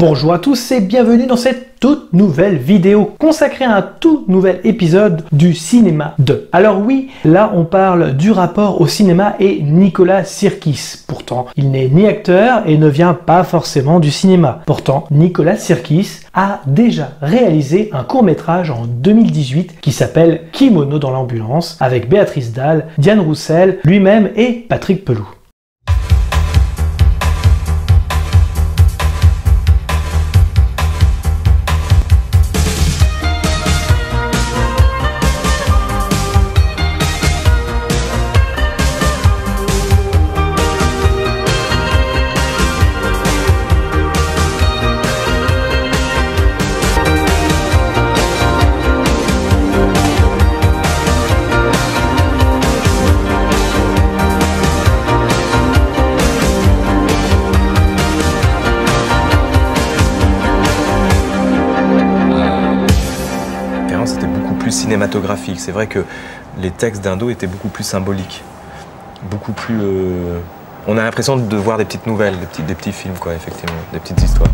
Bonjour à tous et bienvenue dans cette toute nouvelle vidéo consacrée à un tout nouvel épisode du Cinéma 2. Alors oui, là on parle du rapport au cinéma et Nicolas Sirkis. Pourtant, il n'est ni acteur et ne vient pas forcément du cinéma. Pourtant, Nicolas Sirkis a déjà réalisé un court-métrage en 2018 qui s'appelle Kimono dans l'ambulance avec Béatrice Dalle, Diane Roussel, lui-même et Patrick Pelloux. C'était beaucoup plus cinématographique. C'est vrai que les textes d'Indo étaient beaucoup plus symboliques, beaucoup plus... On a l'impression de voir des petites nouvelles, des petits films, quoi, effectivement, des petites histoires.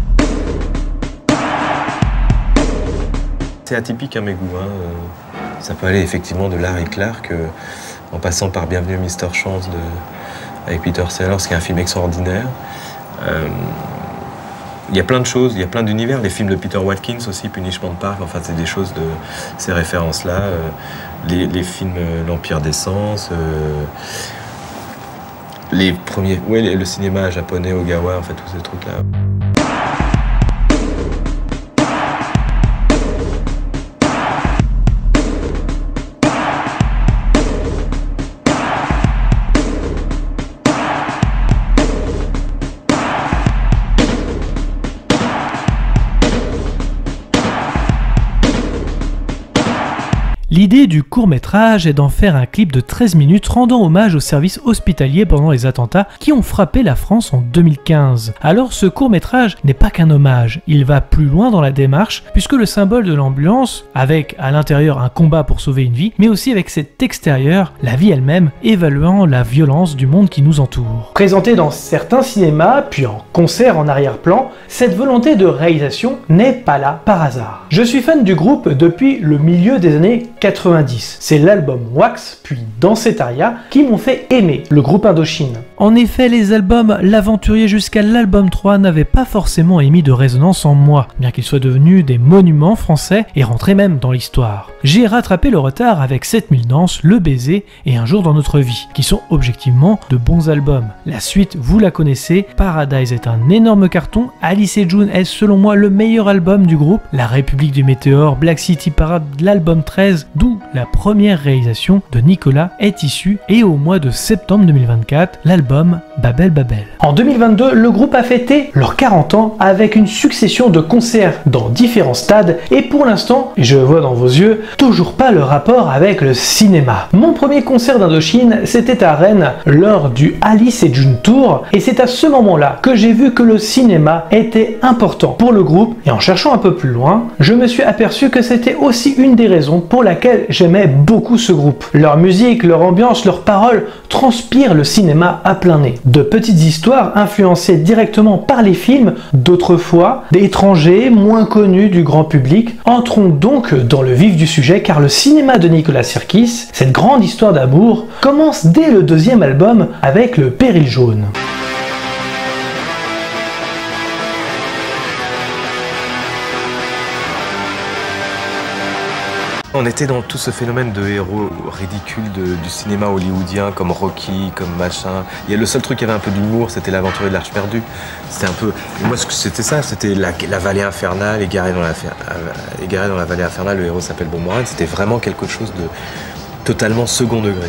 C'est atypique à mes goûts. Ça peut aller effectivement de Larry Clark, en passant par Bienvenue Mr. Chance avec Peter Sellers, qui est un film extraordinaire. Il y a plein de choses, il y a plein d'univers. Les films de Peter Watkins aussi, Punishment Park, enfin c'est des choses de ces références-là. Les films L'Empire des Sens, les premiers, ouais, le cinéma japonais, Ogawa, en fait tous ces trucs-là. L'idée du court-métrage est d'en faire un clip de 13 minutes rendant hommage aux services hospitaliers pendant les attentats qui ont frappé la France en 2015. Alors ce court-métrage n'est pas qu'un hommage, il va plus loin dans la démarche puisque le symbole de l'ambulance, avec à l'intérieur un combat pour sauver une vie, mais aussi avec cet extérieur, la vie elle-même, évaluant la violence du monde qui nous entoure. Présenté dans certains cinémas, puis en concert en arrière-plan, cette volonté de réalisation n'est pas là par hasard. Je suis fan du groupe depuis le milieu des années 90. C'est l'album Wax puis Dansetaria qui m'ont fait aimer le groupe Indochine. En effet, les albums L'Aventurier jusqu'à l'album 3 n'avaient pas forcément émis de résonance en moi, bien qu'ils soient devenus des monuments français et rentrés même dans l'histoire. J'ai rattrapé le retard avec 7000 danses, Le Baiser et Un jour dans notre vie, qui sont objectivement de bons albums. La suite, vous la connaissez, Paradise est un énorme carton, Alice et June est selon moi le meilleur album du groupe, La République du Météore, Black City Parade, l'album 13, d'où la première réalisation de Nicolas est issue, et au mois de septembre 2024, l'album Babel Babel. En 2022, le groupe a fêté leurs 40 ans avec une succession de concerts dans différents stades, et pour l'instant, je vois dans vos yeux, toujours pas le rapport avec le cinéma. Mon premier concert d'Indochine, c'était à Rennes, lors du Alice et June Tour, et c'est à ce moment-là que j'ai vu que le cinéma était important pour le groupe, et en cherchant un peu plus loin, je me suis aperçu que c'était aussi une des raisons pour laquelle j'aimais beaucoup ce groupe. Leur musique, leur ambiance, leurs paroles transpirent le cinéma à plein nez. De petites histoires influencées directement par les films d'autrefois, d'étrangers moins connus du grand public. Entrons donc dans le vif du sujet car le cinéma de Nicolas Sirkis, cette grande histoire d'amour, commence dès le deuxième album avec Le Péril jaune. On était dans tout ce phénomène de héros ridicules du cinéma hollywoodien, comme Rocky, comme machin. Il y a le seul truc qui avait un peu d'humour, c'était L'Aventurier de l'Arche perdue. C'était un peu... Moi, c'était ça, c'était la vallée infernale, égaré dans la vallée infernale, le héros s'appelle Bob Moran. C'était vraiment quelque chose de totalement second degré.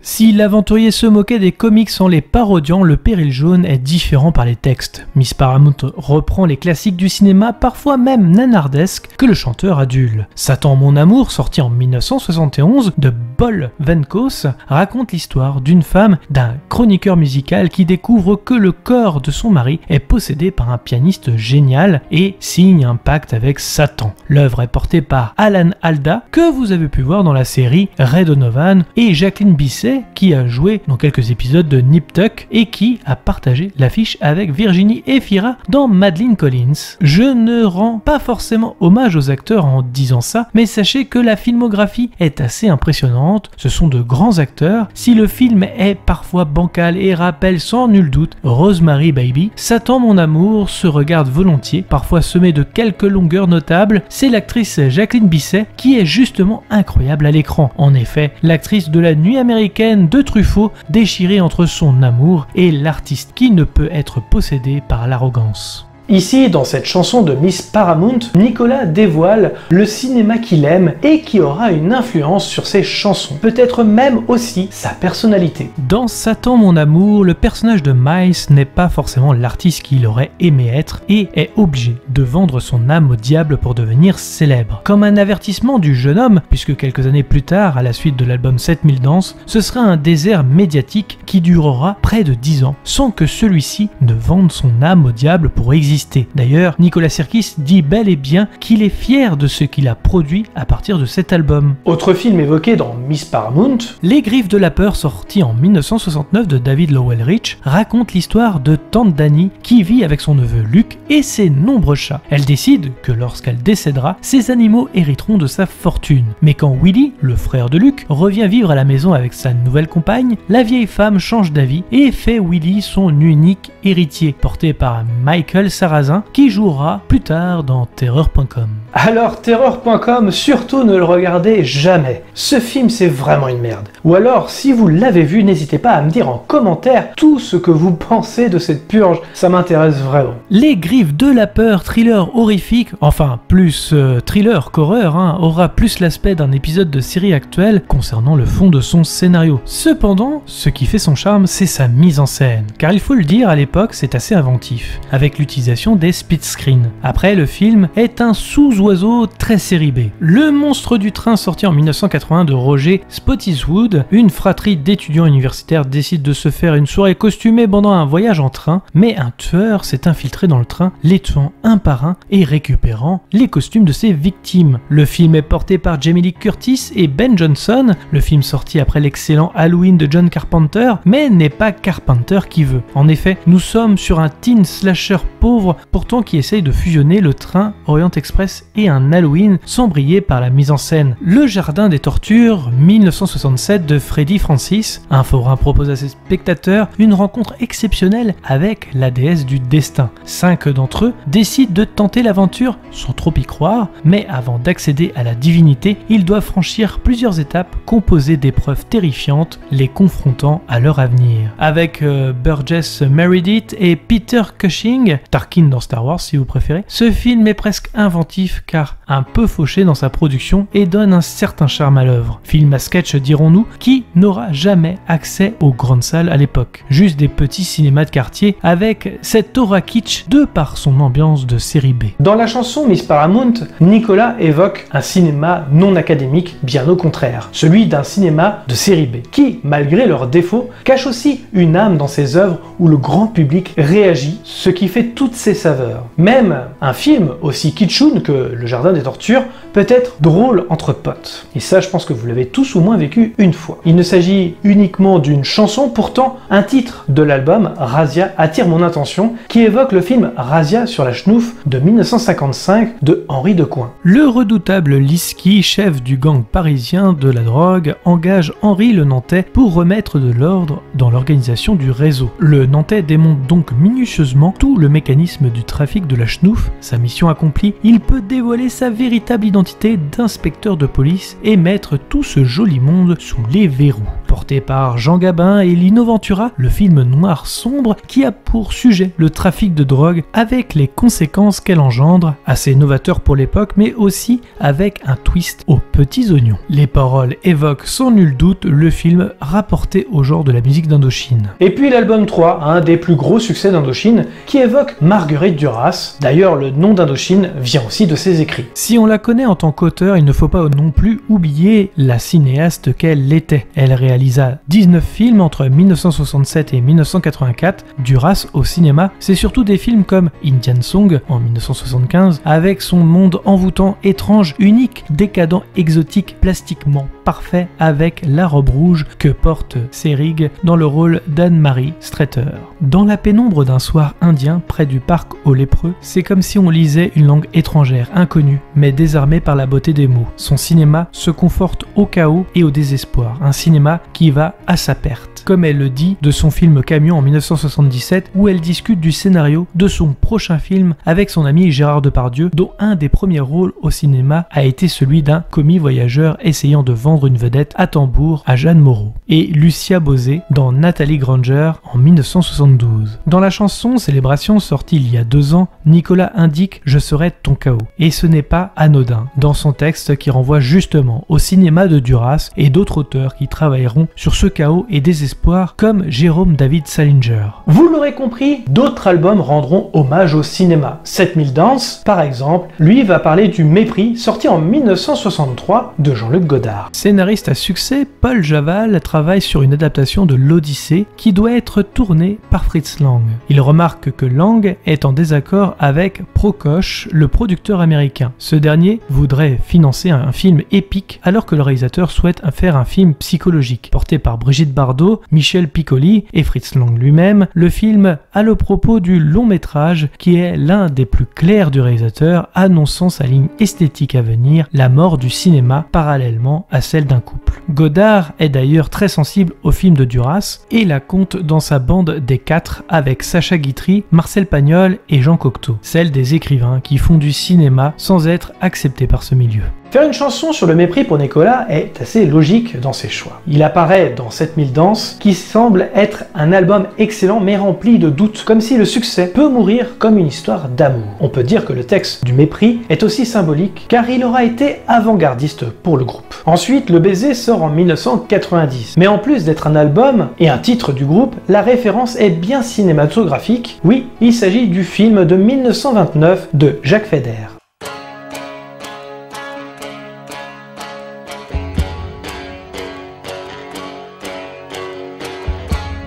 Si l'aventurier se moquait des comics en les parodiant, Le Péril jaune est différent par les textes. Miss Paramount reprend les classiques du cinéma, parfois même nanardesques, que le chanteur adule. Satan mon amour, sorti en 1971, de Paul Venkos raconte l'histoire d'une femme, d'un chroniqueur musical qui découvre que le corps de son mari est possédé par un pianiste génial et signe un pacte avec Satan. L'œuvre est portée par Alan Alda, que vous avez pu voir dans la série Ray Donovan, et Jacqueline Bisset, qui a joué dans quelques épisodes de Nip Tuck et qui a partagé l'affiche avec Virginie Efira dans Madeleine Collins. Je ne rends pas forcément hommage aux acteurs en disant ça, mais sachez que la filmographie est assez impressionnante, ce sont de grands acteurs. Si le film est parfois bancal et rappelle sans nul doute Rosemary Baby, Satan mon amour se regarde volontiers, parfois semé de quelques longueurs notables. C'est l'actrice Jacqueline Bisset qui est justement incroyable à l'écran. En effet, l'actrice de La Nuit américaine de Truffaut, déchirée entre son amour et l'artiste qui ne peut être possédé par l'arrogance. Ici, dans cette chanson de Miss Paramount, Nicolas dévoile le cinéma qu'il aime et qui aura une influence sur ses chansons, peut-être même aussi sa personnalité. Dans Satan mon amour, le personnage de Miles n'est pas forcément l'artiste qu'il aurait aimé être et est obligé de vendre son âme au diable pour devenir célèbre. Comme un avertissement du jeune homme, puisque quelques années plus tard, à la suite de l'album 7000 danses, ce sera un désert médiatique qui durera près de 10 ans, sans que celui-ci ne vende son âme au diable pour exister. D'ailleurs, Nicolas Sirkis dit bel et bien qu'il est fier de ce qu'il a produit à partir de cet album. Autre film évoqué dans Miss Paramount, Les Griffes de la Peur, sorti en 1969 de David Lowell Rich, raconte l'histoire de tante Dani qui vit avec son neveu Luc et ses nombreux chats. Elle décide que lorsqu'elle décédera, ses animaux hériteront de sa fortune. Mais quand Willy, le frère de Luc, revient vivre à la maison avec sa nouvelle compagne, la vieille femme change d'avis et fait Willy son unique héritier, porté par Michael Sarrazin, qui jouera plus tard dans Terreur.com. Alors Terreur.com, surtout ne le regardez jamais. Ce film c'est vraiment une merde. Ou alors, si vous l'avez vu, n'hésitez pas à me dire en commentaire tout ce que vous pensez de cette purge, ça m'intéresse vraiment. Les Griffes de la Peur, thriller horrifique, enfin plus thriller qu'horreur, aura plus l'aspect d'un épisode de série actuelle concernant le fond de son scénario. Cependant, ce qui fait son charme, c'est sa mise en scène. Car il faut le dire, à l'époque, c'est assez inventif, avec l'utilisation des split screens. Après, le film est un sous-oiseau très série B. Le monstre du train, sorti en 1981 de Roger Spottiswoode, une fratrie d'étudiants universitaires décide de se faire une soirée costumée pendant un voyage en train, mais un tueur s'est infiltré dans le train, les tuant un par un et récupérant les costumes de ses victimes. Le film est porté par Jamie Lee Curtis et Ben Johnson, le film sorti après l'excellent Halloween de John Carpenter, mais n'est pas Carpenter qui veut. En effet, nous sommes sur un teen slasher pauvre, pourtant qui essaye de fusionner le train Orient Express et un Halloween sans briller par la mise en scène. Le Jardin des Tortures, 1967 de Freddy Francis, un forain propose à ses spectateurs une rencontre exceptionnelle avec la déesse du destin. 5 d'entre eux décident de tenter l'aventure sans trop y croire, mais avant d'accéder à la divinité, ils doivent franchir plusieurs étapes composées d'épreuves terrifiantes, les confrontant à leur avenir. Avec Burgess Meredith et Peter Cushing, Tarkin dans Star Wars si vous préférez, ce film est presque inventif car un peu fauché dans sa production et donne un certain charme à l'œuvre. Film à sketch dirons-nous, qui n'aura jamais accès aux grandes salles à l'époque. Juste des petits cinémas de quartier avec cette aura kitsch de par son ambiance de série B. Dans la chanson Miss Paramount, Nicolas évoque un cinéma non académique, bien au contraire, celui d'un cinéma de série B, qui, malgré leurs défauts, cache aussi une âme dans ses œuvres où le grand public réagit, ce qui fait toutes ses saveurs. Même un film aussi kitschoun que Le Jardin des Tortures peut être drôle entre potes. Et ça, je pense que vous l'avez tous au moins vécu une fois. Il ne s'agit uniquement d'une chanson, pourtant un titre de l'album, Razzia, attire mon attention, qui évoque le film Razzia sur la Schnouf de 1955 de Henri Decoing. Le redoutable Liski, chef du gang parisien de la drogue, engage Henri le Nantais pour remettre de l'ordre dans l'organisation du réseau. Le Nantais démonte donc minutieusement tout le mécanisme du trafic de la Schnouf. Sa mission accomplie, il peut dévoiler sa véritable identité d'inspecteur de police et mettre tout ce joli monde sous les verrous. Porté par Jean Gabin et Lino Ventura, le film noir sombre qui a pour sujet le trafic de drogue avec les conséquences qu'elle engendre, assez novateur pour l'époque mais aussi avec un twist aux petits oignons. Les paroles évoquent sans nul doute le film rapporté au genre de la musique d'Indochine. Et puis l'album 3, un des plus gros succès d'Indochine, qui évoque Marguerite Duras. D'ailleurs, le nom d'Indochine vient aussi de ses écrits. Si on la connaît en tant qu'auteur, il ne faut pas non plus oublier la cinéaste qu'elle était. Elle réalisa 19 films entre 1967 et 1984. Duras au cinéma, c'est surtout des films comme Indian Song en 1975, avec son monde envoûtant, étrange, unique, décadent, exotique, plastiquement parfait, avec la robe rouge que porte Seyrig dans le rôle d'Anne-Marie Streeter. Dans la pénombre d'un soir indien près du parc aux lépreux, c'est comme si on lisait une langue étrangère, inconnue, mais désarmée par la beauté des mots. Son cinéma se conforte au chaos et au désespoir, un cinéma qui va à sa perte. Comme elle le dit de son film Camion en 1977, où elle discute du scénario de son prochain film avec son ami Gérard Depardieu, dont un des premiers rôles au cinéma a été celui d'un commis voyageur essayant de vendre une vedette à tambour à Jeanne Moreau, et Lucia Bosé dans Nathalie Granger en 1972. Dans la chanson Célébration sortie il y a 2 ans, Nicolas indique « Je serai ton chaos ». Et ce n'est pas anodin dans son texte qui renvoie justement au cinéma de Duras et d'autres auteurs qui travailleront sur ce chaos et désespoir comme Jérôme David Salinger. Vous l'aurez compris, d'autres albums rendront hommage au cinéma. 7000 danses, par exemple, lui va parler du Mépris, sorti en 1963 de Jean-Luc Godard. Scénariste à succès, Paul Javal travaille sur une adaptation de l'Odyssée qui doit être tournée par Fritz Lang. Il remarque que Lang est en désaccord avec Prokosch, le producteur américain. Ce dernier voudrait financer un film épique alors que le réalisateur souhaite faire un film psychologique. Porté par Brigitte Bardot, Michel Piccoli et Fritz Lang lui-même, le film a le propos du long métrage qui est l'un des plus clairs du réalisateur, annonçant sa ligne esthétique à venir, la mort du cinéma parallèlement à celle d'un couple. Godard est d'ailleurs très sensible au film de Duras et la compte dans sa bande des 4 avec Sacha Guitry, Marcel Pagnol et Jean Cocteau, celle des écrivains qui font du cinéma sans être acceptés par ce milieu. Faire une chanson sur le mépris pour Nicolas est assez logique dans ses choix. Il apparaît dans 7000 danses, qui semble être un album excellent mais rempli de doutes, comme si le succès peut mourir comme une histoire d'amour. On peut dire que le texte du Mépris est aussi symbolique, car il aura été avant-gardiste pour le groupe. Ensuite, Le Baiser sort en 1990, mais en plus d'être un album et un titre du groupe, la référence est bien cinématographique. Oui, il s'agit du film de 1929 de Jacques Feder.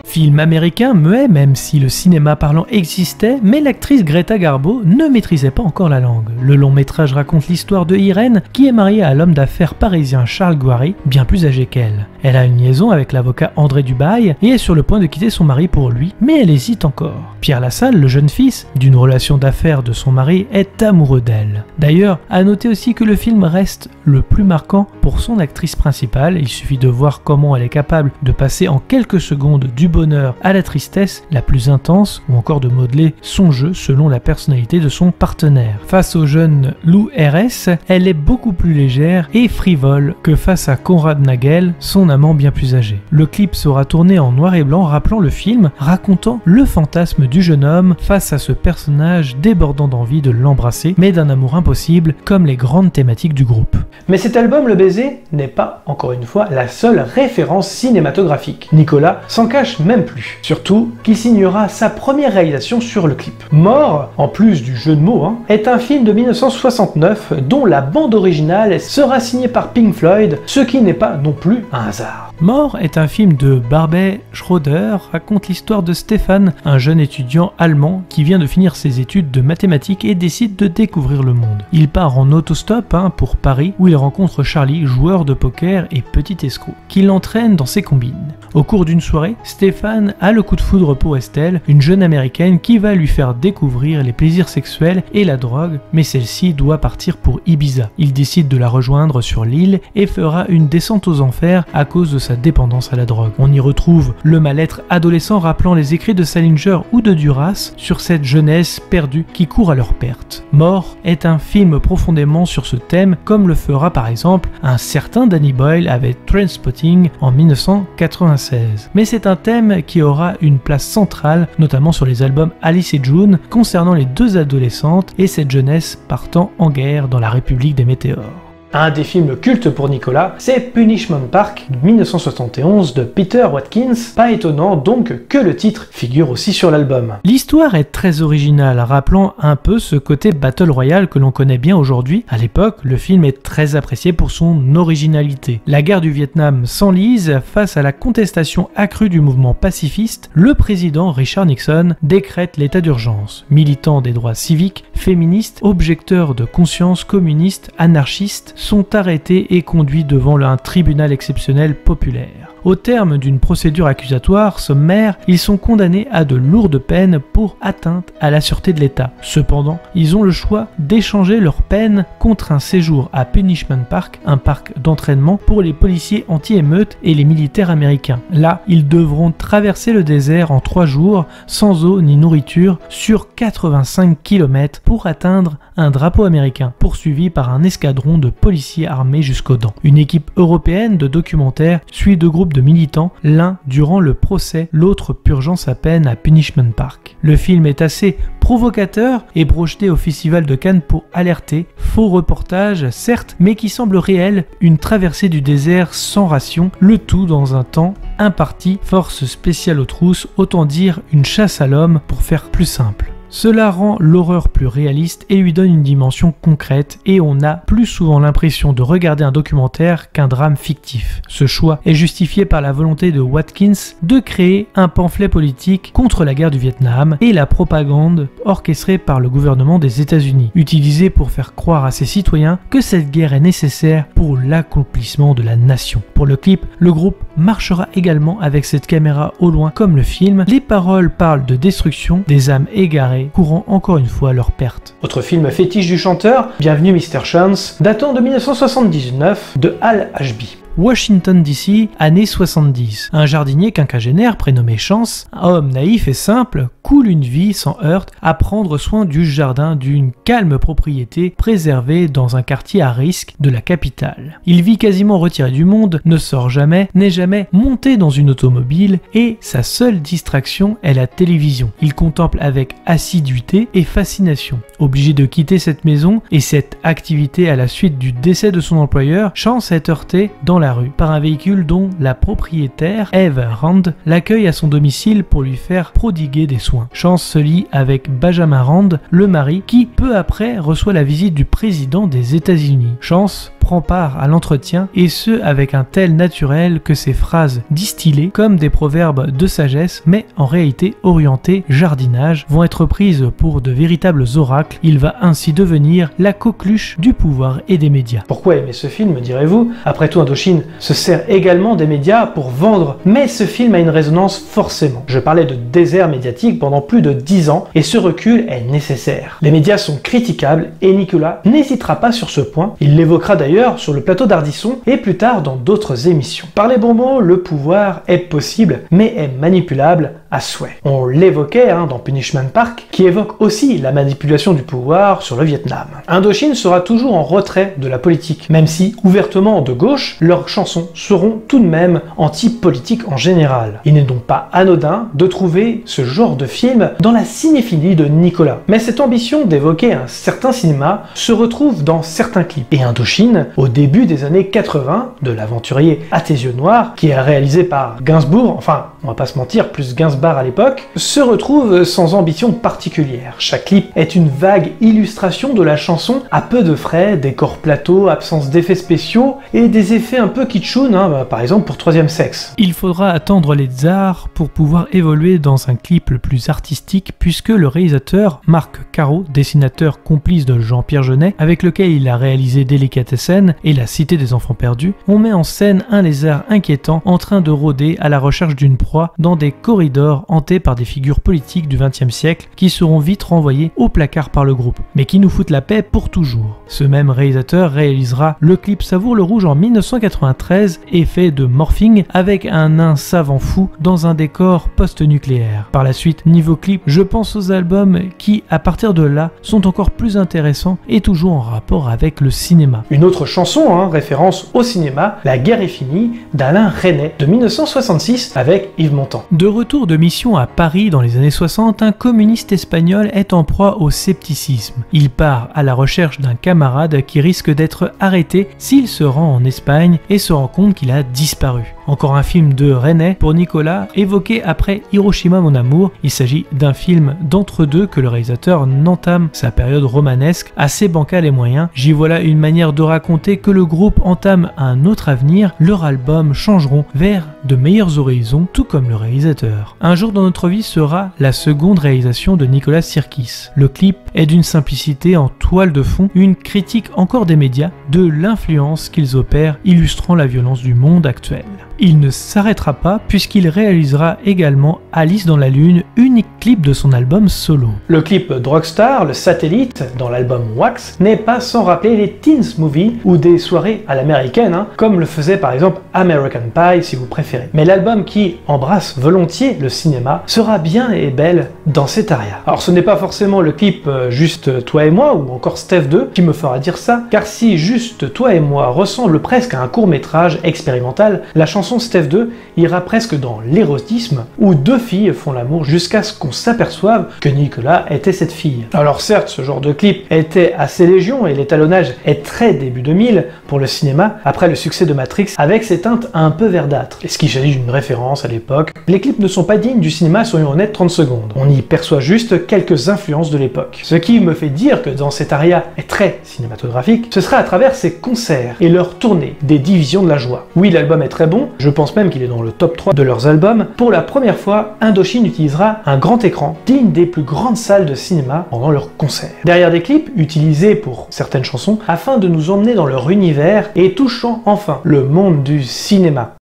Film américain muet, même si le cinéma parlant existait, mais l'actrice Greta Garbo ne maîtrisait pas encore la langue. Le long métrage raconte l'histoire de Irène, qui est mariée à l'homme d'affaires parisien Charles Gouary, bien plus âgé qu'elle. Elle a une liaison avec l'avocat André Dubail et est sur le point de quitter son mari pour lui, mais elle hésite encore. Pierre Lassalle, le jeune fils d'une relation d'affaires de son mari, est amoureux d'elle. D'ailleurs, à noter aussi que le film reste le plus marquant pour son actrice principale. Il suffit de voir comment elle est capable de passer en quelques secondes du bonheur à la tristesse la plus intense, ou encore de modeler son jeu selon la personnalité de son partenaire. Face au jeune Lou RS, elle est beaucoup plus légère et frivole que face à Conrad Nagel, son amant bien plus âgé. Le clip sera tourné en noir et blanc, rappelant le film, racontant le fantasme du jeune homme face à ce personnage débordant d'envie de l'embrasser, mais d'un amour impossible, comme les grandes thématiques du groupe. Mais cet album, Le Baiser, n'est pas, encore une fois, la seule référence cinématographique. Nicolas s'en cache même plus. Surtout qu'il signera sa première réalisation sur le clip. Mort, en plus du jeu de mots, est un film de 1969 dont la bande originale sera signée par Pink Floyd, ce qui n'est pas non plus un hasard. Mort est un film de Barbet Schroeder, raconte l'histoire de Stéphane, un jeune étudiant allemand qui vient de finir ses études de mathématiques et décide de découvrir le monde. Il part en autostop pour Paris où il rencontre Charlie, joueur de poker et petit escroc, qui l'entraîne dans ses combines. Au cours d'une soirée, Stéphane Stéphane a le coup de foudre pour Estelle, une jeune américaine qui va lui faire découvrir les plaisirs sexuels et la drogue, mais celle-ci doit partir pour Ibiza. Il décide de la rejoindre sur l'île et fera une descente aux enfers à cause de sa dépendance à la drogue. On y retrouve le mal-être adolescent rappelant les écrits de Salinger ou de Duras sur cette jeunesse perdue qui court à leur perte. Mort est un film profondément sur ce thème, comme le fera par exemple un certain Danny Boyle avec Trainspotting en 1996. Mais c'est un thème qui aura une place centrale, notamment sur les albums Alice et June, concernant les deux adolescentes et cette jeunesse partant en guerre dans la République des météores. Un des films cultes pour Nicolas, c'est Punishment Park de 1971 de Peter Watkins, pas étonnant donc que le titre figure aussi sur l'album. L'histoire est très originale, rappelant un peu ce côté Battle Royale que l'on connaît bien aujourd'hui. À l'époque, le film est très apprécié pour son originalité. La guerre du Vietnam s'enlise face à la contestation accrue du mouvement pacifiste. Le président Richard Nixon décrète l'état d'urgence. Militant des droits civiques, féministes, objecteurs de conscience communistes, anarchistes, sont arrêtés et conduits devant un tribunal exceptionnel populaire. Au terme d'une procédure accusatoire sommaire, ils sont condamnés à de lourdes peines pour atteinte à la sûreté de l'État. Cependant, ils ont le choix d'échanger leur peine contre un séjour à Punishment Park, un parc d'entraînement pour les policiers anti-émeutes et les militaires américains. Là, ils devront traverser le désert en 3 jours, sans eau ni nourriture, sur 85 km pour atteindre un drapeau américain, poursuivi par un escadron de policiers armés jusqu'aux dents. Une équipe européenne de documentaires suit 2 groupes de militants, l'un durant le procès, l'autre purgeant sa peine à Punishment Park. Le film est assez provocateur et projeté au Festival de Cannes pour alerter, faux reportage certes, mais qui semble réel, une traversée du désert sans ration, le tout dans un temps imparti, force spéciale aux trousses, autant dire une chasse à l'homme pour faire plus simple. Cela rend l'horreur plus réaliste et lui donne une dimension concrète et on a plus souvent l'impression de regarder un documentaire qu'un drame fictif. Ce choix est justifié par la volonté de Watkins de créer un pamphlet politique contre la guerre du Vietnam et la propagande orchestrée par le gouvernement des États-Unis, utilisée pour faire croire à ses citoyens que cette guerre est nécessaire pour l'accomplissement de la nation. Pour le clip, le groupe marchera également avec cette caméra au loin comme le film. Les paroles parlent de destruction, des âmes égarées, courant encore une fois leur perte. Autre film fétiche du chanteur, Bienvenue Mr. Chance, datant de 1979 de Hal Ashby. Washington DC, années 70. Un jardinier quinquagénaire prénommé Chance, un homme naïf et simple, coule une vie sans heurts à prendre soin du jardin d'une calme propriété préservée dans un quartier à risque de la capitale. Il vit quasiment retiré du monde, ne sort jamais, n'est jamais monté dans une automobile et sa seule distraction est la télévision. Il contemple avec assiduité et fascination. Obligé de quitter cette maison et cette activité à la suite du décès de son employeur, Chance est heurté dans la rue par un véhicule dont la propriétaire, Eve Rand, l'accueille à son domicile pour lui faire prodiguer des soins. Chance se lie avec Benjamin Rand, le mari, qui peu après reçoit la visite du président des États-Unis. Chance prend part à l'entretien et ce avec un tel naturel que ses phrases distillées comme des proverbes de sagesse mais en réalité orientées jardinage vont être prises pour de véritables oracles. Il va ainsi devenir la coqueluche du pouvoir et des médias. Pourquoi aimer ce film, me direz-vous? Après tout, Indochine se sert également des médias pour vendre, mais ce film a une résonance forcément. Je parlais de désert médiatique pendant plus de 10 ans et ce recul est nécessaire. Les médias sont critiquables et Nicolas n'hésitera pas sur ce point. Il l'évoquera d'ailleurs sur le plateau d'Ardisson et plus tard dans d'autres émissions. Par les bons mots, le pouvoir est possible mais est manipulable à souhait. On l'évoquait dans Punishment Park qui évoque aussi la manipulation du pouvoir sur le Vietnam. Indochine sera toujours en retrait de la politique, même si ouvertement de gauche, leurs chansons seront tout de même anti-politique en général. Il n'est donc pas anodin de trouver ce genre de film dans la cinéphilie de Nicolas. Mais cette ambition d'évoquer un certain cinéma se retrouve dans certains clips. Et Indochine, au début des années 80, de l'aventurier À tes yeux noirs, qui est réalisé par Gainsbourg, enfin, on va pas se mentir, plus Gainsbar à l'époque, se retrouve sans ambition particulière. Chaque clip est une vague illustration de la chanson à peu de frais, décors plateaux, absence d'effets spéciaux et des effets un peu kitschoun, par exemple pour Troisième Sexe. Il faudra attendre les tsars pour pouvoir évoluer dans un clip le plus artistique puisque le réalisateur Marc Caro, dessinateur complice de Jean-Pierre Jeunet, avec lequel il a réalisé Délicatesse, scène et la cité des enfants perdus, on met en scène un lézard inquiétant en train de rôder à la recherche d'une proie dans des corridors hantés par des figures politiques du XXe siècle qui seront vite renvoyés au placard par le groupe, mais qui nous foutent la paix pour toujours. Ce même réalisateur réalisera le clip Savoure le Rouge en 1993, effet de morphing avec un nain savant fou dans un décor post-nucléaire. Par la suite, niveau clip, je pense aux albums qui, à partir de là, sont encore plus intéressants et toujours en rapport avec le cinéma. Une autre chanson, référence au cinéma, La guerre est finie, d'Alain Resnais, de 1966 avec Yves Montand. De retour de mission à Paris dans les années 60, un communiste espagnol est en proie au scepticisme. Il part à la recherche d'un camarade qui risque d'être arrêté s'il se rend en Espagne et se rend compte qu'il a disparu. Encore un film de Resnais pour Nicolas, évoqué après Hiroshima mon amour. Il s'agit d'un film d'entre-deux que le réalisateur n'entame sa période romanesque, assez bancale et moyen. J'y voilà une manière de raconter que le groupe entame un autre avenir, leurs albums changeront vers de meilleurs horizons, tout comme le réalisateur. Un jour dans notre vie sera la seconde réalisation de Nicolas Sirkis. Le clip est d'une simplicité en toile de fond, une critique encore des médias de l'influence qu'ils opèrent, illustrant la violence du monde actuel. Il ne s'arrêtera pas puisqu'il réalisera également Alice dans la Lune, unique clip de son album solo. Le clip Drogstar, le satellite, dans l'album Wax, n'est pas sans rappeler les Teens Movies ou des soirées à l'américaine, comme le faisait par exemple American Pie si vous préférez. Mais l'album qui embrasse volontiers le cinéma sera bien et belle dans cet aria. Alors ce n'est pas forcément le clip Juste toi et moi ou encore Steph 2 qui me fera dire ça, car si Juste toi et moi ressemble presque à un court-métrage expérimental, la chanson Steph 2 ira presque dans l'érotisme où deux filles font l'amour jusqu'à ce qu'on s'aperçoive que Nicolas était cette fille. Alors certes, ce genre de clip était assez légion et l'étalonnage est très début 2000 pour le cinéma après le succès de Matrix avec ses teintes un peu verdâtres. Est-ce qu'il s'agit d'une référence à l'époque? Les clips ne sont pas dignes du cinéma, soyons honnêtes 30 secondes. On y perçoit juste quelques influences de l'époque. Ce qui me fait dire que dans cet aria est très cinématographique, ce sera à travers ses concerts et leurs tournées des Divisions de la Joie. Oui, l'album est très bon, je pense même qu'il est dans le top 3 de leurs albums. Pour la première fois, Indochine utilisera un grand écran digne des plus grandes salles de cinéma pendant leurs concerts. Derrière des clips utilisés pour certaines chansons afin de nous emmener dans leur univers et touchant enfin le monde du cinéma.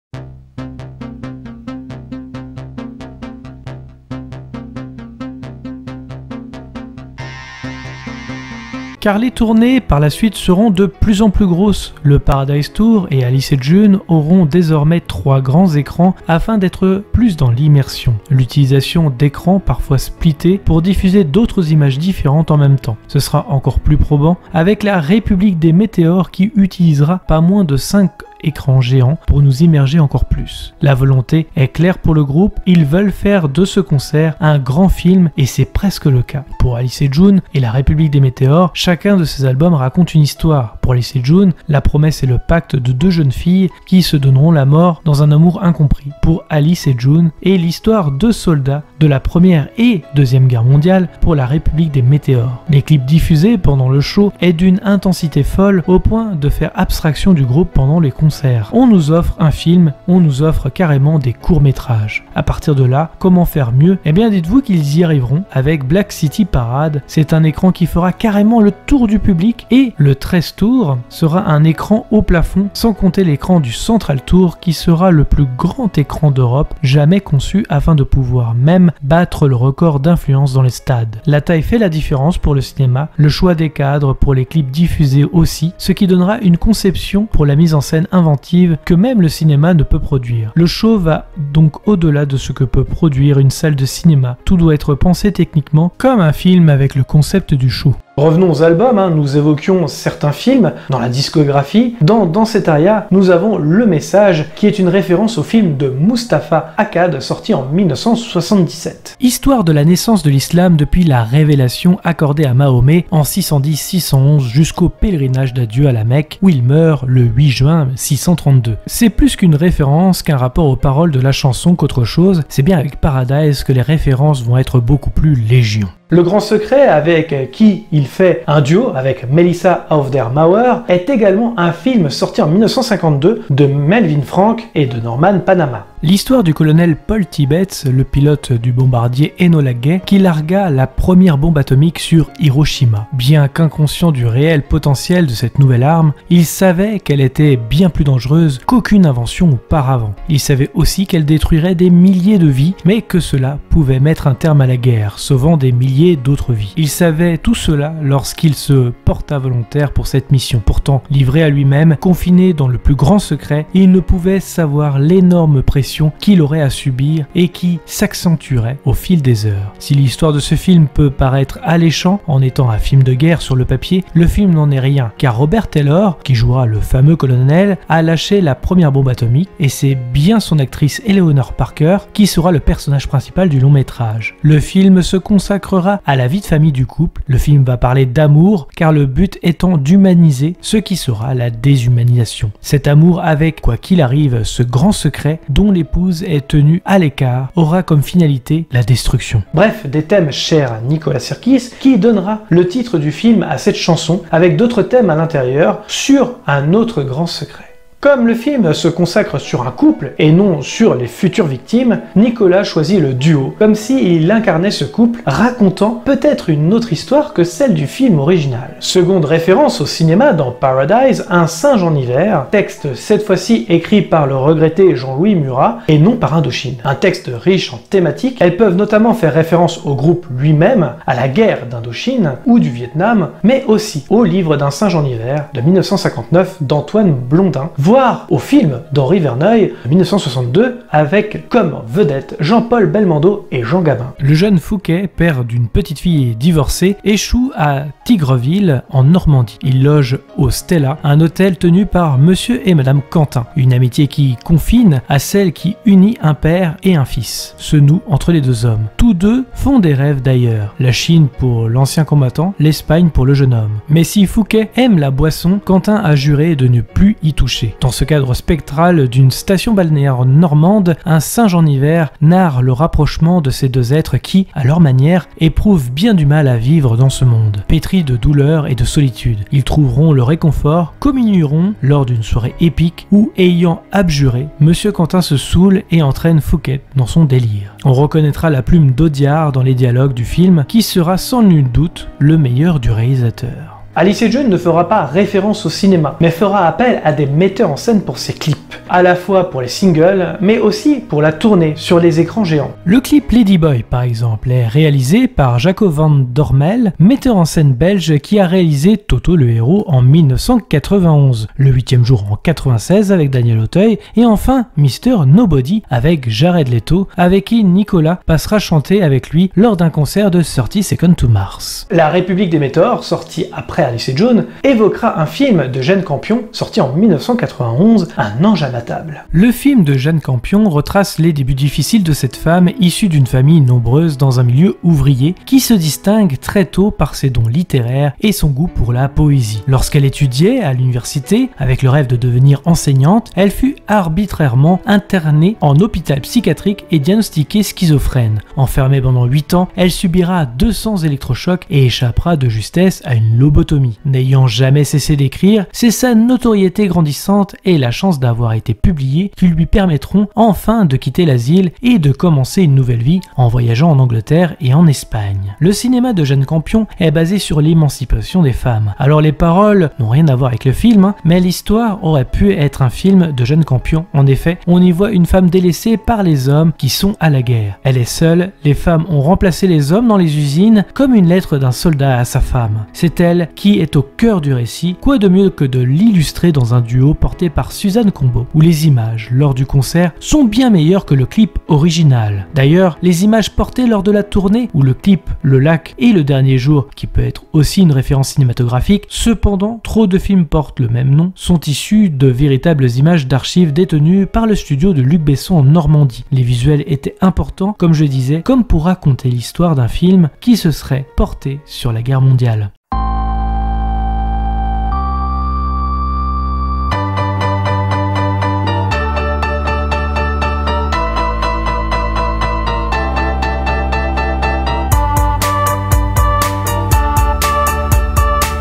Car les tournées par la suite seront de plus en plus grosses. Le Paradise Tour et Alice et June auront désormais 3 grands écrans afin d'être plus dans l'immersion. L'utilisation d'écrans parfois splittés pour diffuser d'autres images différentes en même temps. Ce sera encore plus probant avec la République des Météores qui utilisera pas moins de 5 écran géant pour nous immerger encore plus. La volonté est claire pour le groupe, ils veulent faire de ce concert un grand film et c'est presque le cas. Pour Alice et June et la République des Météores, chacun de ces albums raconte une histoire. Pour Alice et June, la promesse et le pacte de 2 jeunes filles qui se donneront la mort dans un amour incompris. Pour Alice et June, et l'histoire de soldats de la Première et Deuxième Guerre mondiale pour la République des Météores. Les clips diffusés pendant le show est d'une intensité folle au point de faire abstraction du groupe pendant les concerts. On nous offre un film, on nous offre carrément des courts-métrages. À partir de là, comment faire mieux? Eh bien dites-vous qu'ils y arriveront avec Black City Parade. C'est un écran qui fera carrément le tour du public et le 13 tours sera un écran au plafond, sans compter l'écran du Central Tour qui sera le plus grand écran d'Europe jamais conçu afin de pouvoir même battre le record d'influence dans les stades. La taille fait la différence pour le cinéma, le choix des cadres pour les clips diffusés aussi, ce qui donnera une conception pour la mise en scène inventive que même le cinéma ne peut produire. Le show va donc au-delà de ce que peut produire une salle de cinéma. Tout doit être pensé techniquement comme un film avec le concept du show. Revenons aux albums, nous évoquions certains films dans la discographie. Dans cet aria, nous avons Le Message, qui est une référence au film de Mustapha Akkad, sorti en 1977. Histoire de la naissance de l'islam depuis la révélation accordée à Mahomet en 610-611 jusqu'au pèlerinage d'adieu à la Mecque, où il meurt le 8 juin 632. C'est plus qu'une référence qu'un rapport aux paroles de la chanson qu'autre chose, c'est bien avec Paradise que les références vont être beaucoup plus légion. Le Grand Secret, avec qui il fait un duo avec Melissa Auf der Mauer, est également un film sorti en 1952 de Melvin Frank et de Norman Panama. L'histoire du colonel Paul Tibbets, le pilote du bombardier Enola Gay, qui largua la première bombe atomique sur Hiroshima. Bien qu'inconscient du réel potentiel de cette nouvelle arme, il savait qu'elle était bien plus dangereuse qu'aucune invention auparavant. Il savait aussi qu'elle détruirait des milliers de vies, mais que cela pouvait mettre un terme à la guerre, sauvant des milliers d'autres vies. Il savait tout cela lorsqu'il se porta volontaire pour cette mission. Pourtant, livré à lui-même, confiné dans le plus grand secret, il ne pouvait savoir l'énorme pression qu'il aurait à subir et qui s'accentuerait au fil des heures. Si l'histoire de ce film peut paraître alléchant en étant un film de guerre sur le papier, le film n'en est rien, car Robert Taylor, qui jouera le fameux colonel, a lâché la première bombe atomique et c'est bien son actrice Eleanor Parker qui sera le personnage principal du long métrage. Le film se consacrera à la vie de famille du couple. Le film va parler d'amour, car le but étant d'humaniser ce qui sera la déshumanisation. Cet amour avec, quoi qu'il arrive, ce grand secret dont l'épouse est tenue à l'écart aura comme finalité la destruction. Bref, des thèmes chers à Nicolas Sirkis qui donnera le titre du film à cette chanson avec d'autres thèmes à l'intérieur sur un autre grand secret. Comme le film se consacre sur un couple et non sur les futures victimes, Nicolas choisit le duo, comme s'il incarnait ce couple, racontant peut-être une autre histoire que celle du film original. Seconde référence au cinéma dans Paradise, un singe en hiver, texte cette fois-ci écrit par le regretté Jean-Louis Murat et non par Indochine. Un texte riche en thématiques, elles peuvent notamment faire référence au groupe lui-même, à la guerre d'Indochine ou du Vietnam, mais aussi au livre d'un singe en hiver de 1959 d'Antoine Blondin, voire au film d'Henri Verneuil de 1962 avec comme vedette Jean-Paul Belmondo et Jean Gabin. Le jeune Fouquet, père d'une petite fille divorcée, échoue à Tigreville en Normandie. Il loge au Stella, un hôtel tenu par Monsieur et Madame Quentin, une amitié qui confine à celle qui unit un père et un fils, se noue entre les deux hommes. Tous deux font des rêves d'ailleurs, la Chine pour l'ancien combattant, l'Espagne pour le jeune homme. Mais si Fouquet aime la boisson, Quentin a juré de ne plus y toucher. Dans ce cadre spectral d'une station balnéaire normande, un singe en hiver narre le rapprochement de ces deux êtres qui, à leur manière, éprouvent bien du mal à vivre dans ce monde. Pétris de douleur et de solitude, ils trouveront le réconfort, communieront lors d'une soirée épique où, ayant abjuré, Monsieur Quentin se saoule et entraîne Fouquet dans son délire. On reconnaîtra la plume d'Audiard dans les dialogues du film, qui sera sans nul doute le meilleur du réalisateur. Alice et June ne fera pas référence au cinéma, mais fera appel à des metteurs en scène pour ses clips, à la fois pour les singles, mais aussi pour la tournée sur les écrans géants. Le clip Ladyboy, par exemple, est réalisé par Jaco van Dormel, metteur en scène belge qui a réalisé Toto le héros en 1991, Le 8e jour en 1996 avec Daniel Auteuil, et enfin Mr. Nobody avec Jared Leto, avec qui Nicolas passera chanter avec lui lors d'un concert de 30 Seconds to Mars. La République des Météores, sortie après Alice et June, évoquera un film de Jane Campion sorti en 1991, Un ange à ma table. Le film de Jane Campion retrace les débuts difficiles de cette femme issue d'une famille nombreuse dans un milieu ouvrier qui se distingue très tôt par ses dons littéraires et son goût pour la poésie. Lorsqu'elle étudiait à l'université avec le rêve de devenir enseignante, elle fut arbitrairement internée en hôpital psychiatrique et diagnostiquée schizophrène. Enfermée pendant 8 ans, elle subira 200 électrochocs et échappera de justesse à une lobotomie. N'ayant jamais cessé d'écrire, c'est sa notoriété grandissante et la chance d'avoir été publiée qui lui permettront enfin de quitter l'asile et de commencer une nouvelle vie en voyageant en Angleterre et en Espagne. Le cinéma de Jane Campion est basé sur l'émancipation des femmes. Alors les paroles n'ont rien à voir avec le film, mais l'histoire aurait pu être un film de Jane Campion. En effet, on y voit une femme délaissée par les hommes qui sont à la guerre. Elle est seule, les femmes ont remplacé les hommes dans les usines comme une lettre d'un soldat à sa femme. C'est elle qui est au cœur du récit, quoi de mieux que de l'illustrer dans un duo porté par Suzanne Combeau, où les images lors du concert sont bien meilleures que le clip original. D'ailleurs, les images portées lors de la tournée, où le clip Le Lac et Le Dernier Jour, qui peut être aussi une référence cinématographique, cependant, trop de films portent le même nom, sont issus de véritables images d'archives détenues par le studio de Luc Besson en Normandie. Les visuels étaient importants, comme je disais, comme pour raconter l'histoire d'un film qui se serait porté sur la guerre mondiale.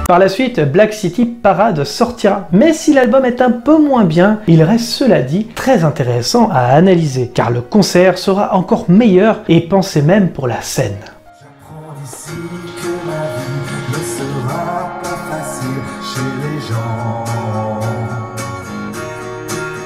Par la suite, Black City Parade sortira, mais si l'album est un peu moins bien, il reste cela dit très intéressant à analyser, car le concert sera encore meilleur et pensé même pour la scène. J'apprends ici que la vie ne sera pas facile chez les gens.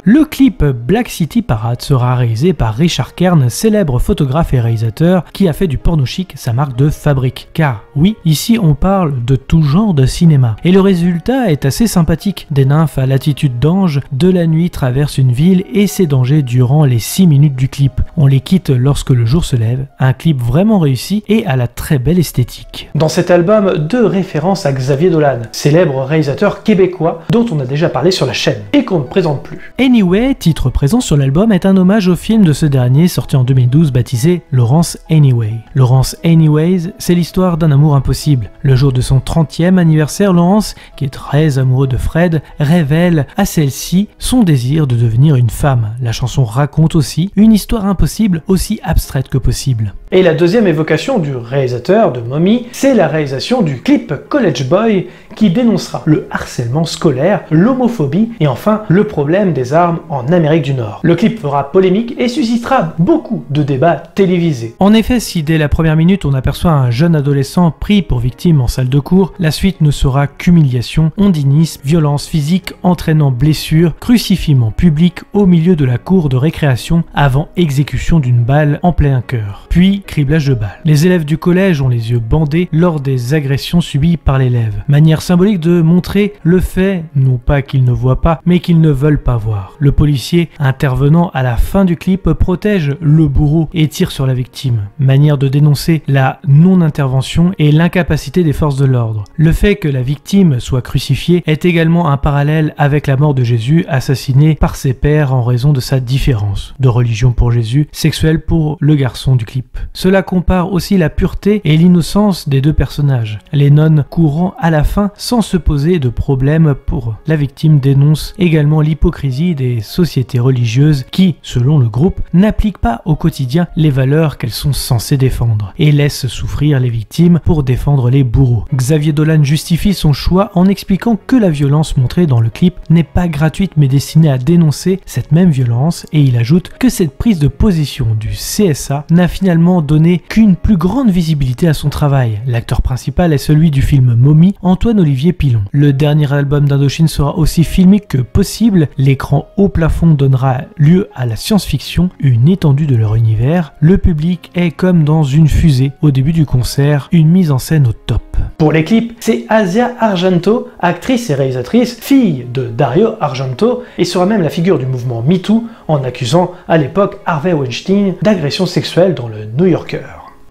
Le clip Black City Parade sera réalisé par Richard Kern, célèbre photographe et réalisateur qui a fait du porno chic sa marque de fabrique. Car oui, ici on parle de tout genre de cinéma. Et le résultat est assez sympathique. Des nymphes à l'attitude d'ange, de la nuit traversent une ville et ses dangers durant les 6 minutes du clip. On les quitte lorsque le jour se lève. Un clip vraiment réussi et à la très belle esthétique. Dans cet album, 2 références à Xavier Dolan, célèbre réalisateur québécois dont on a déjà parlé sur la chaîne et qu'on ne présente plus. Anyway, titre présent sur l'album, est un hommage au film de ce dernier sorti en 2012 baptisé Laurence Anyway. Laurence Anyways, c'est l'histoire d'un amour impossible. Le jour de son 30e anniversaire, Laurence, qui est très amoureux de Fred, révèle à celle-ci son désir de devenir une femme. La chanson raconte aussi une histoire impossible aussi abstraite que possible. Et la deuxième évocation du réalisateur de Mommy, c'est la réalisation du clip College Boy qui dénoncera le harcèlement scolaire, l'homophobie et enfin le problème des armes en Amérique du Nord. Le clip fera polémique et suscitera beaucoup de débats télévisés. En effet, si dès la première minute on aperçoit un jeune adolescent pris pour victime en salle de cours, la suite ne sera qu'humiliation, ondinisme, violence physique entraînant blessure, crucifiement public au milieu de la cour de récréation avant exécution d'une balle en plein cœur. Puis criblage de balles. Les élèves du collège ont les yeux bandés lors des agressions subies par l'élève. Manière symbolique de montrer le fait, non pas qu'ils ne voient pas, mais qu'ils ne veulent pas voir. Le policier intervenant à la fin du clip protège le bourreau et tire sur la victime. Manière de dénoncer la non-intervention et l'incapacité des forces de l'ordre. Le fait que la victime soit crucifiée est également un parallèle avec la mort de Jésus assassiné par ses pairs en raison de sa différence de religion pour Jésus, sexuelle pour le garçon du clip. Cela compare aussi la pureté et l'innocence des 2 personnages. Les nonnes courant à la fin sans se poser de problème pour la victime dénonce également l'hypocrisie des sociétés religieuses qui, selon le groupe, n'appliquent pas au quotidien les valeurs qu'elles sont censées défendre et laissent souffrir les victimes pour défendre les bourreaux. Xavier Dolan justifie son choix en expliquant que la violence montrée dans le clip n'est pas gratuite mais destinée à dénoncer cette même violence et il ajoute que cette prise de position du CSA n'a finalement donné qu'une plus grande visibilité à son travail. L'acteur principal est celui du film Mommy, Antoine-Olivier Pilon. Le dernier album d'Indochine sera aussi filmique que possible, l'écran haut plafond donnera lieu à la science-fiction, une étendue de leur univers. Le public est comme dans une fusée au début du concert, une mise en scène au top. Pour les clips, c'est Asia Argento, actrice et réalisatrice, fille de Dario Argento, et sera même la figure du mouvement MeToo en accusant à l'époque Harvey Weinstein d'agression sexuelle dans le New Yorker.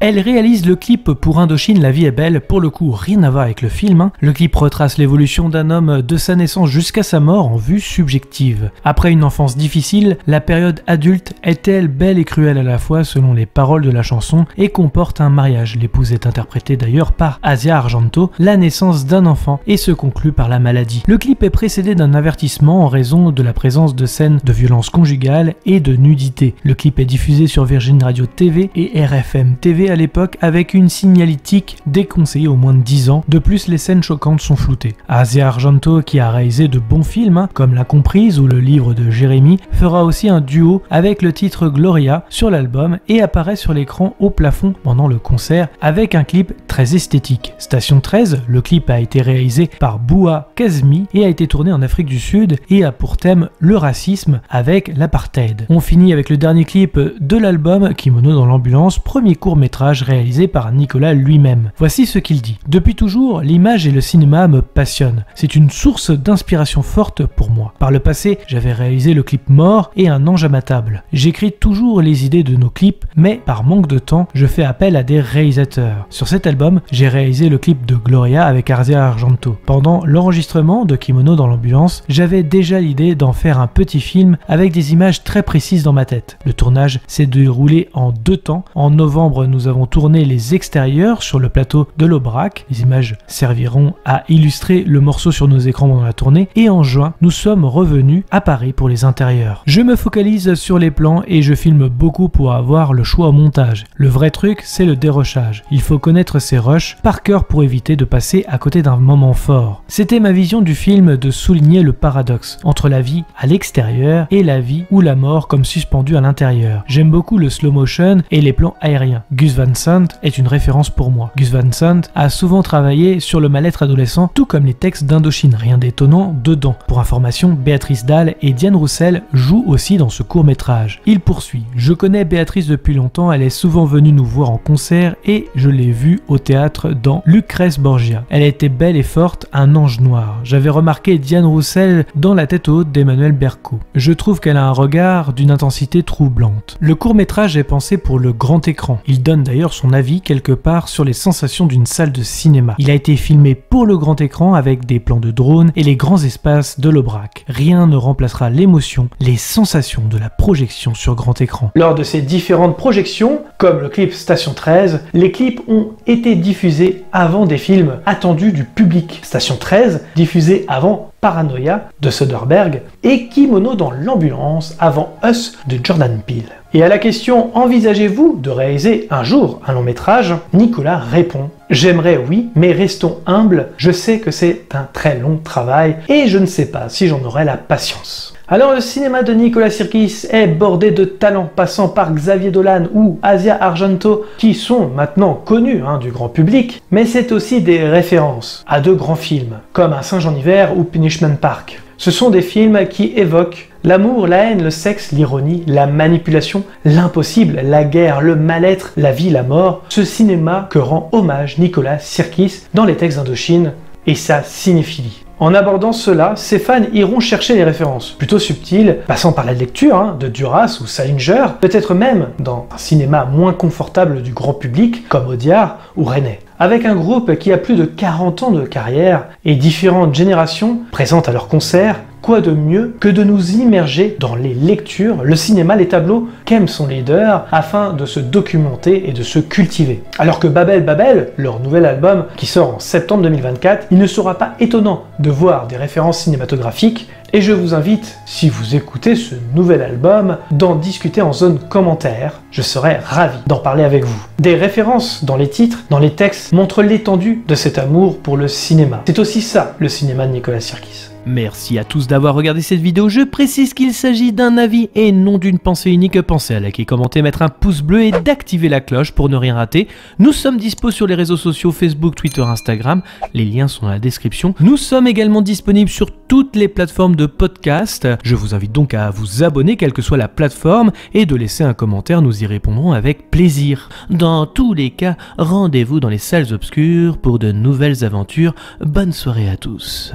Elle réalise le clip pour Indochine La vie est belle, pour le coup rien à voir avec le film. Le clip retrace l'évolution d'un homme de sa naissance jusqu'à sa mort en vue subjective. Après une enfance difficile, la période adulte est-elle belle et cruelle à la fois selon les paroles de la chanson et comporte un mariage. L'épouse est interprétée d'ailleurs par Asia Argento, la naissance d'un enfant et se conclut par la maladie. Le clip est précédé d'un avertissement en raison de la présence de scènes de violence conjugale et de nudité. Le clip est diffusé sur Virgin Radio TV et RFM TV à l'époque avec une signalétique déconseillée aux moins de 10 ans. De plus, les scènes choquantes sont floutées. Asia Argento, qui a réalisé de bons films comme La Comprise ou Le Livre de Jérémie, fera aussi un duo avec le titre Gloria sur l'album et apparaît sur l'écran au plafond pendant le concert avec un clip très esthétique. Station 13, le clip a été réalisé par Boua Kazmi et a été tourné en Afrique du Sud et a pour thème le racisme avec l'apartheid. On finit avec le dernier clip de l'album, Kimono dans l'ambulance, premier court-métrage réalisé par Nicolas lui-même. Voici ce qu'il dit. Depuis toujours, l'image et le cinéma me passionnent. C'est une source d'inspiration forte pour moi. Par le passé, j'avais réalisé le clip Mort et Un ange à ma table. J'écris toujours les idées de nos clips, mais par manque de temps, je fais appel à des réalisateurs. Sur cet album, j'ai réalisé le clip de Gloria avec Asia Argento. Pendant l'enregistrement de Kimono dans l'ambulance, j'avais déjà l'idée d'en faire un petit film avec des images très précises dans ma tête. Le tournage s'est déroulé en 2 temps. En novembre, nous nous avons tourné les extérieurs sur le plateau de l'Aubrac. Les images serviront à illustrer le morceau sur nos écrans pendant la tournée. Et en juin, nous sommes revenus à Paris pour les intérieurs. Je me focalise sur les plans et je filme beaucoup pour avoir le choix au montage. Le vrai truc, c'est le dérochage. Il faut connaître ses rushs par cœur pour éviter de passer à côté d'un moment fort. C'était ma vision du film de souligner le paradoxe entre la vie à l'extérieur et la vie ou la mort comme suspendue à l'intérieur. J'aime beaucoup le slow motion et les plans aériens. Gus Van Sant est une référence pour moi. Gus Van Sant a souvent travaillé sur le mal-être adolescent, tout comme les textes d'Indochine. Rien d'étonnant dedans. Pour information, Béatrice Dalle et Diane Roussel jouent aussi dans ce court-métrage. Il poursuit. Je connais Béatrice depuis longtemps, elle est souvent venue nous voir en concert et je l'ai vue au théâtre dans Lucrèce Borgia. Elle était belle et forte, un ange noir. J'avais remarqué Diane Roussel dans La tête haute d'Emmanuel Berco. Je trouve qu'elle a un regard d'une intensité troublante. Le court-métrage est pensé pour le grand écran. Il donne d'ailleurs son avis quelque part sur les sensations d'une salle de cinéma. Il a été filmé pour le grand écran avec des plans de drone et les grands espaces de l'Aubrac. Rien ne remplacera l'émotion, les sensations de la projection sur grand écran. Lors de ces différentes projections, comme le clip Station 13, les clips ont été diffusés avant des films attendus du public. Station 13, diffusé avant Paranoia de Soderbergh et Kimono dans l'ambulance avant Us de Jordan Peele. Et à la question « Envisagez-vous de réaliser un jour un long métrage ?», Nicolas répond « J'aimerais oui, mais restons humbles, je sais que c'est un très long travail et je ne sais pas si j'en aurai la patience. » Alors le cinéma de Nicolas Sirkis est bordé de talents passant par Xavier Dolan ou Asia Argento qui sont maintenant connus du grand public, mais c'est aussi des références à de grands films comme Un singe en hiver ou Punishment Park. Ce sont des films qui évoquent l'amour, la haine, le sexe, l'ironie, la manipulation, l'impossible, la guerre, le mal-être, la vie, la mort. Ce cinéma que rend hommage Nicolas Sirkis dans les textes d'Indochine et sa cinéphilie. En abordant cela, ses fans iront chercher les références, plutôt subtiles, passant par la lecture de Duras ou Salinger, peut-être même dans un cinéma moins confortable du grand public, comme Audiard ou Resnais. Avec un groupe qui a plus de 40 ans de carrière et différentes générations présentes à leurs concerts, quoi de mieux que de nous immerger dans les lectures, le cinéma, les tableaux qu'aime son leader afin de se documenter et de se cultiver. Alors que Babel Babel, leur nouvel album qui sort en septembre 2024, il ne sera pas étonnant de voir des références cinématographiques et je vous invite, si vous écoutez ce nouvel album, d'en discuter en zone commentaire. Je serai ravi d'en parler avec vous. Des références dans les titres, dans les textes, montrent l'étendue de cet amour pour le cinéma. C'est aussi ça, le cinéma de Nicolas Sirkis. Merci à tous d'avoir regardé cette vidéo, je précise qu'il s'agit d'un avis et non d'une pensée unique. Pensez à liker, commenter, mettre un pouce bleu et d'activer la cloche pour ne rien rater. Nous sommes dispo sur les réseaux sociaux Facebook, Twitter, Instagram, les liens sont dans la description. Nous sommes également disponibles sur toutes les plateformes de podcast. Je vous invite donc à vous abonner quelle que soit la plateforme et de laisser un commentaire, nous y répondrons avec plaisir. Dans tous les cas, rendez-vous dans les salles obscures pour de nouvelles aventures. Bonne soirée à tous.